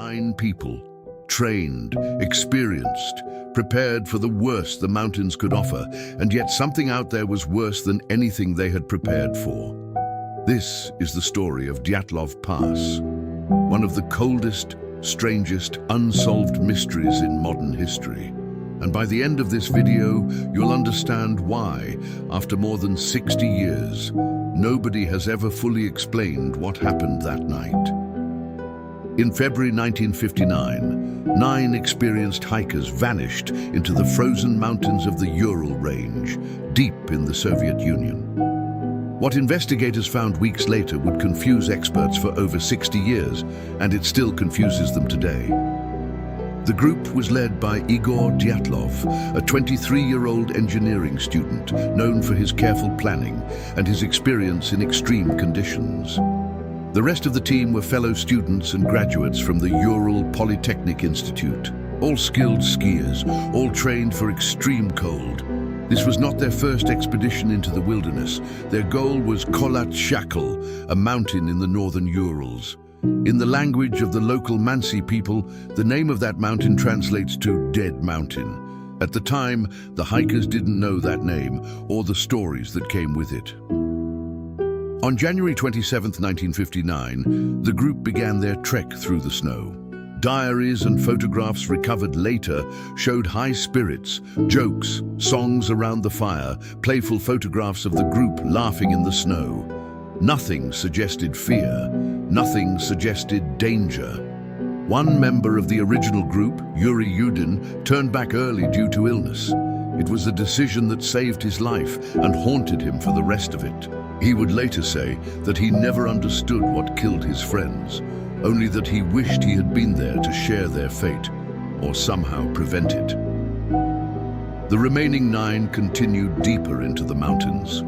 9 people, trained, experienced, prepared for the worst the mountains could offer, and yet something out there was worse than anything they had prepared for. This is the story of Dyatlov Pass, one of the coldest, strangest, unsolved mysteries in modern history. And by the end of this video, you'll understand why, after more than 60 years, nobody has ever fully explained what happened that night. In February 1959, 9 experienced hikers vanished into the frozen mountains of the Ural range, deep in the Soviet Union. What investigators found weeks later would confuse experts for over 60 years, and it still confuses them today. The group was led by Igor Dyatlov, a 23-year-old engineering student known for his careful planning and his experience in extreme conditions. The rest of the team were fellow students and graduates from the Ural Polytechnic Institute, all skilled skiers, all trained for extreme cold. This was not their first expedition into the wilderness. Their goal was Kholat Shakhl, a mountain in the northern Urals. In the language of the local Mansi people, the name of that mountain translates to Dead Mountain. At the time, the hikers didn't know that name or the stories that came with it. On January 27, 1959, the group began their trek through the snow. Diaries and photographs recovered later showed high spirits, jokes, songs around the fire, playful photographs of the group laughing in the snow. Nothing suggested fear. Nothing suggested danger. One member of the original group, Yuri Yudin, turned back early due to illness. It was a decision that saved his life and haunted him for the rest of it. He would later say that he never understood what killed his friends, only that he wished he had been there to share their fate, or somehow prevent it. The remaining 9 continued deeper into the mountains.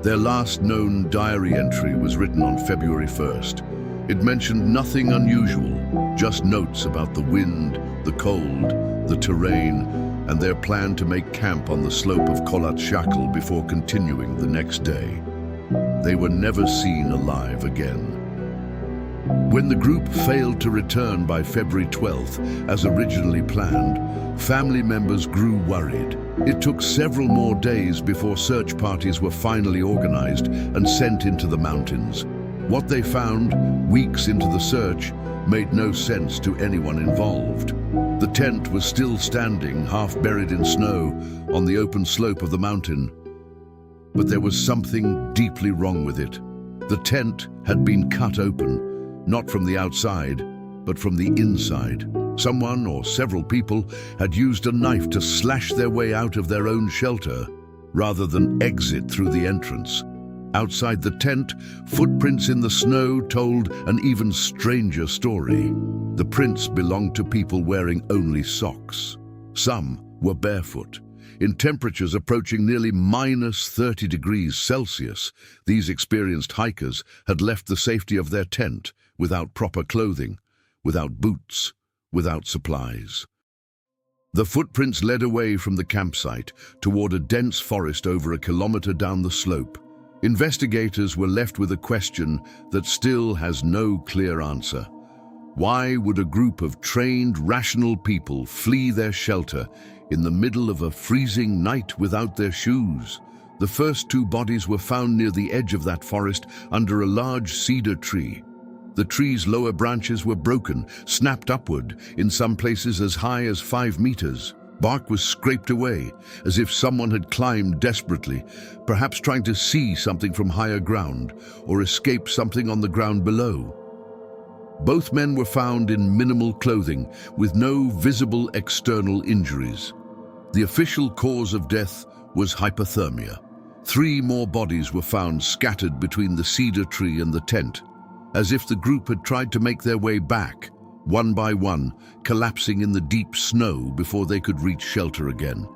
Their last known diary entry was written on February 1st. It mentioned nothing unusual, just notes about the wind, the cold, the terrain, and their plan to make camp on the slope of Kholat Shakhl before continuing the next day. They were never seen alive again. When the group failed to return by February 12th, as originally planned, family members grew worried. It took several more days before search parties were finally organized and sent into the mountains. What they found, weeks into the search, made no sense to anyone involved. The tent was still standing, half buried in snow, on the open slope of the mountain. But there was something deeply wrong with it. The tent had been cut open, not from the outside, but from the inside. Someone or several people had used a knife to slash their way out of their own shelter, rather than exit through the entrance. Outside the tent, footprints in the snow told an even stranger story. The prints belonged to people wearing only socks. Some were barefoot. In temperatures approaching nearly -30 degrees Celsius, these experienced hikers had left the safety of their tent without proper clothing, without boots, without supplies. The footprints led away from the campsite toward a dense forest over a kilometer down the slope. Investigators were left with a question that still has no clear answer. Why would a group of trained, rational people flee their shelter in the middle of a freezing night without their shoes? The first 2 bodies were found near the edge of that forest under a large cedar tree. The tree's lower branches were broken, snapped upward, in some places as high as 5 meters. Bark was scraped away, as if someone had climbed desperately, perhaps trying to see something from higher ground, or escape something on the ground below. Both men were found in minimal clothing, with no visible external injuries. The official cause of death was hypothermia. 3 more bodies were found scattered between the cedar tree and the tent, as if the group had tried to make their way back, one by one, collapsing in the deep snow before they could reach shelter again.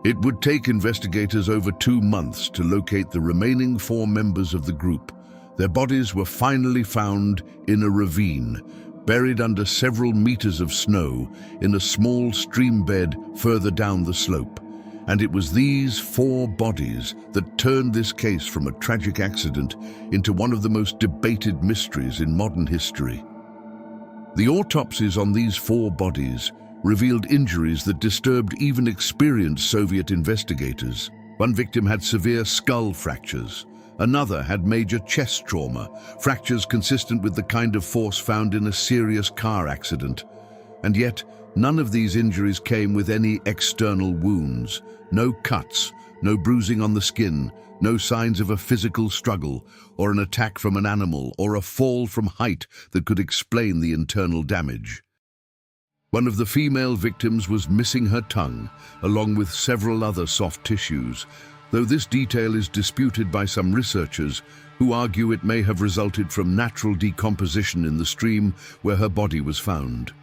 It would take investigators over 2 months to locate the remaining 4 members of the group. Their bodies were finally found in a ravine, buried under several meters of snow in a small stream bed further down the slope. And it was these 4 bodies that turned this case from a tragic accident into one of the most debated mysteries in modern history. The autopsies on these 4 bodies revealed injuries that disturbed even experienced Soviet investigators. One victim had severe skull fractures. Another had major chest trauma, fractures consistent with the kind of force found in a serious car accident. And yet, none of these injuries came with any external wounds. No cuts, no bruising on the skin, no signs of a physical struggle, or an attack from an animal, or a fall from height that could explain the internal damage. One of the female victims was missing her tongue, along with several other soft tissues, though this detail is disputed by some researchers who argue it may have resulted from natural decomposition in the stream where her body was found.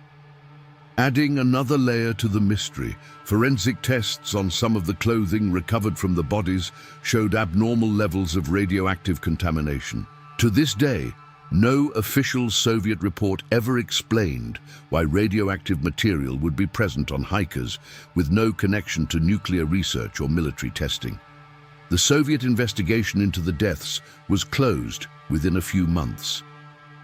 Adding another layer to the mystery, forensic tests on some of the clothing recovered from the bodies showed abnormal levels of radioactive contamination. To this day, no official Soviet report ever explained why radioactive material would be present on hikers with no connection to nuclear research or military testing. The Soviet investigation into the deaths was closed within a few months.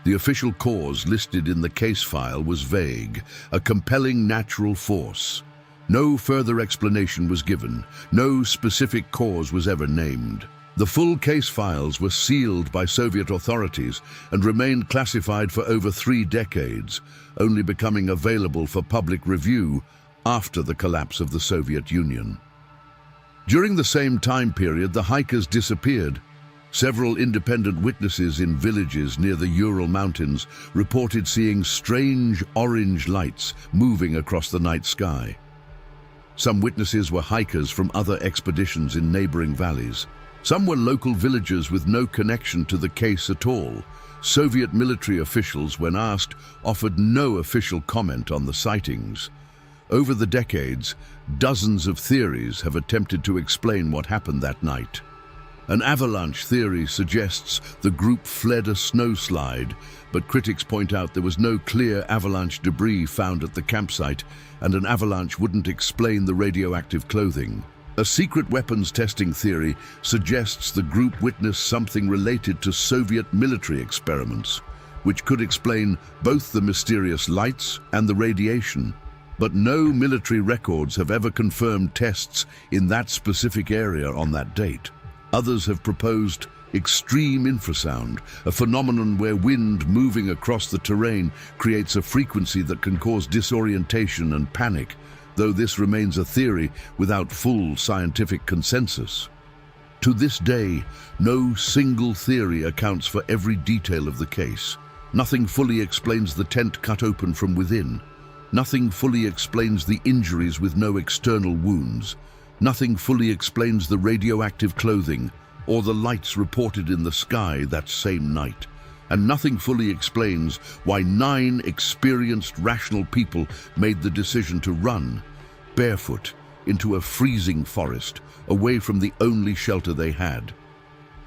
The official cause listed in the case file was vague, a compelling natural force. No further explanation was given, no specific cause was ever named. The full case files were sealed by Soviet authorities and remained classified for over 3 decades, only becoming available for public review after the collapse of the Soviet Union. During the same time period, the hikers disappeared. Several independent witnesses in villages near the Ural Mountains reported seeing strange orange lights moving across the night sky. Some witnesses were hikers from other expeditions in neighboring valleys. Some were local villagers with no connection to the case at all. Soviet military officials, when asked, offered no official comment on the sightings. Over the decades, dozens of theories have attempted to explain what happened that night. An avalanche theory suggests the group fled a snowslide, but critics point out there was no clear avalanche debris found at the campsite, and an avalanche wouldn't explain the radioactive clothing. A secret weapons testing theory suggests the group witnessed something related to Soviet military experiments, which could explain both the mysterious lights and the radiation. But no military records have ever confirmed tests in that specific area on that date. Others have proposed extreme infrasound, a phenomenon where wind moving across the terrain creates a frequency that can cause disorientation and panic, though this remains a theory without full scientific consensus. To this day, no single theory accounts for every detail of the case. Nothing fully explains the tent cut open from within. Nothing fully explains the injuries with no external wounds. Nothing fully explains the radioactive clothing or the lights reported in the sky that same night. And nothing fully explains why 9 experienced, rational people made the decision to run, barefoot, into a freezing forest, away from the only shelter they had.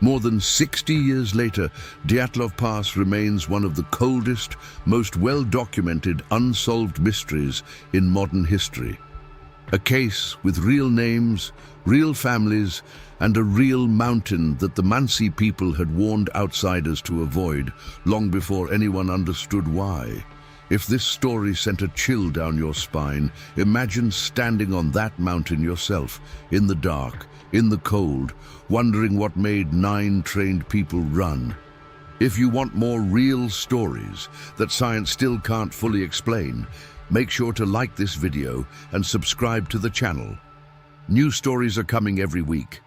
More than 60 years later, Dyatlov Pass remains one of the coldest, most well-documented unsolved mysteries in modern history. A case with real names, real families, and a real mountain that the Mansi people had warned outsiders to avoid long before anyone understood why. If this story sent a chill down your spine, imagine standing on that mountain yourself, in the dark, in the cold, wondering what made 9 trained people run. If you want more real stories that science still can't fully explain, make sure to like this video and subscribe to the channel. New stories are coming every week,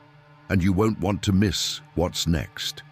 and you won't want to miss what's next.